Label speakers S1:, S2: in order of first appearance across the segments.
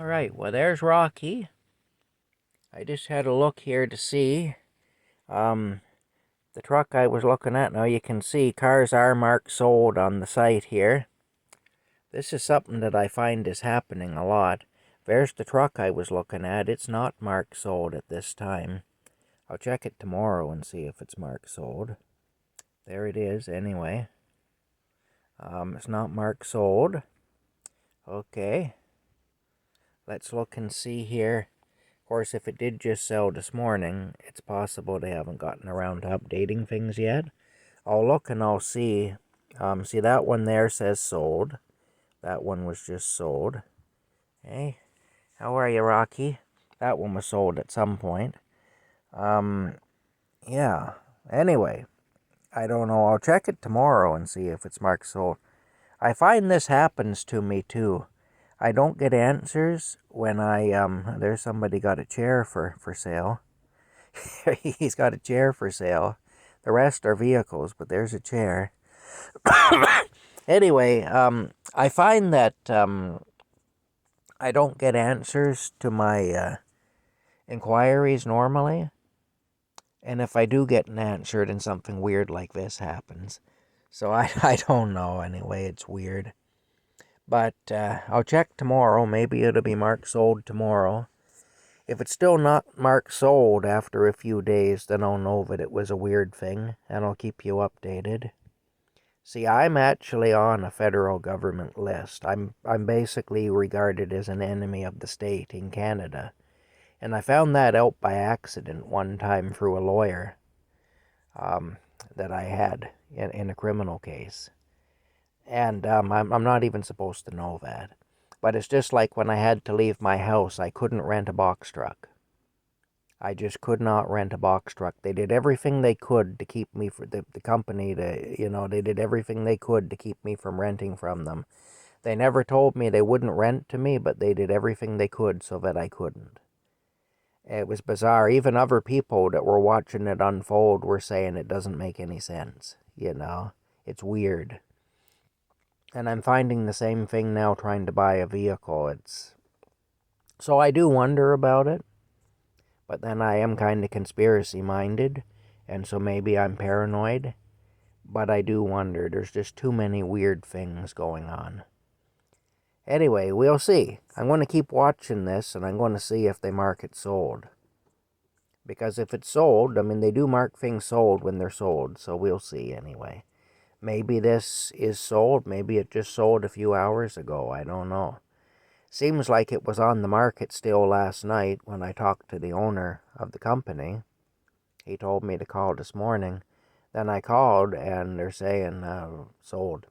S1: All right, well, there's Rocky. I just had a look here to see. Um, the truck I was looking at, now you can see cars are marked sold on the site here. This is something that I find is happening a lot. There's the truck I was looking at. It's not marked sold at this time. I'll check it tomorrow and see if it's marked sold. There it is, anyway. It's not marked sold. Okay. Let's look and see here. Of course, if it did just sell this morning, it's possible they haven't gotten around to updating things yet. I'll look and I'll see. See, that one there says sold. That one was just sold. Hey, how are you, Rocky? That one was sold at some point. Yeah. Anyway, I don't know. I'll check it tomorrow and see if it's marked sold. I find this happens to me too. I don't get answers when there's somebody got a chair for sale. He's got a chair for sale. The rest are vehicles, but there's a chair. Anyway, I find that I don't get answers to my inquiries normally. And if I do get an answer, then something weird like this happens. So I don't know. Anyway, it's weird. But I'll check tomorrow. Maybe it'll be marked sold tomorrow. If it's still not marked sold after a few days, then I'll know that it was a weird thing, and I'll keep you updated. See, I'm actually on a federal government list. I'm basically regarded as an enemy of the state in Canada. And I found that out by accident one time through a lawyer that I had in a criminal case. And I'm not even supposed to know that. But it's just like when I had to leave my house, I couldn't rent a box truck. I just could not rent a box truck. They did everything they could to keep me, for the company they did everything they could to keep me from renting from them. They never told me they wouldn't rent to me, but they did everything they could so that I couldn't. It was bizarre. Even other people that were watching it unfold were saying it doesn't make any sense. It's weird. And I'm finding the same thing now trying to buy a vehicle. So I do wonder about it. But then I am kind of conspiracy minded, and so maybe I'm paranoid. But I do wonder. There's just too many weird things going on. Anyway, we'll see. I'm going to keep watching this, and I'm going to see if they mark it sold. Because if it's sold, they do mark things sold when they're sold, so we'll see anyway. Maybe this is sold. Maybe it just sold a few hours ago. I don't know. Seems like it was on the market still last night when I talked to the owner of the company. He told me to call this morning. Then I called and they're saying sold.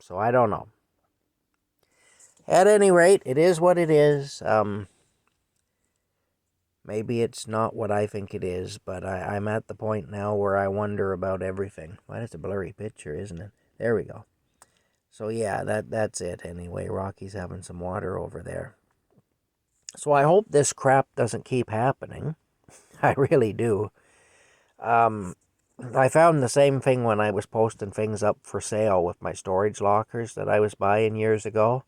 S1: So I don't know. At any rate, it is what it is. Maybe it's not what I think it is, but I'm at the point now where I wonder about everything. Well, it's a blurry picture, isn't it? There we go. So yeah, that's it anyway. Rocky's having some water over there. So I hope this crap doesn't keep happening. I really do. I found the same thing when I was posting things up for sale with my storage lockers that I was buying years ago.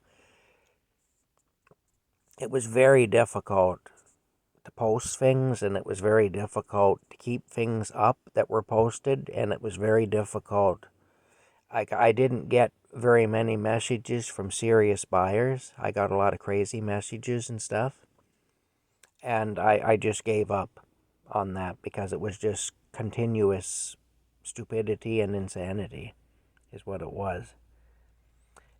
S1: It was very difficult to post things, and it was very difficult to keep things up that were posted, and it was very difficult. I didn't get very many messages from serious buyers. I got a lot of crazy messages and stuff. And I just gave up on that because it was just continuous stupidity and insanity is what it was.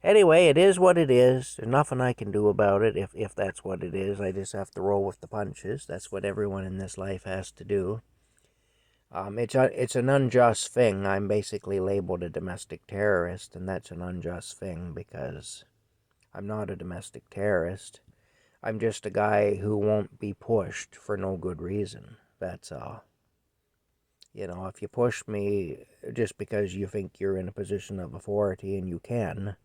S1: Anyway, it is what it is. There's nothing I can do about it if that's what it is. I just have to roll with the punches. That's what everyone in this life has to do. It's an unjust thing. I'm basically labeled a domestic terrorist, and that's an unjust thing because I'm not a domestic terrorist. I'm just a guy who won't be pushed for no good reason. That's all. If you push me just because you think you're in a position of authority and you can,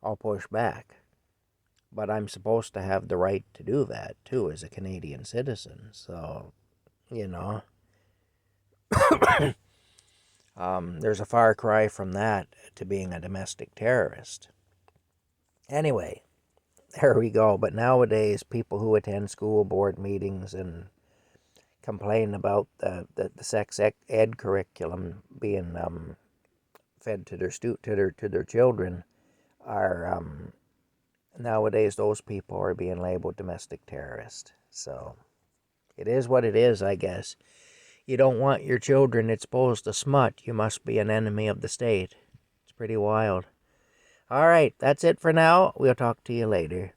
S1: I'll push back. But I'm supposed to have the right to do that, too, as a Canadian citizen. So, there's a far cry from that to being a domestic terrorist. Anyway, There we go. But nowadays, people who attend school board meetings and complain about the sex ed curriculum being fed to their children are nowadays those people are being labeled domestic terrorists. So it is what it is, I guess. You don't want your children exposed to smut. You must be an enemy of the state. It's pretty wild. All right, that's it for now. We'll talk to you later.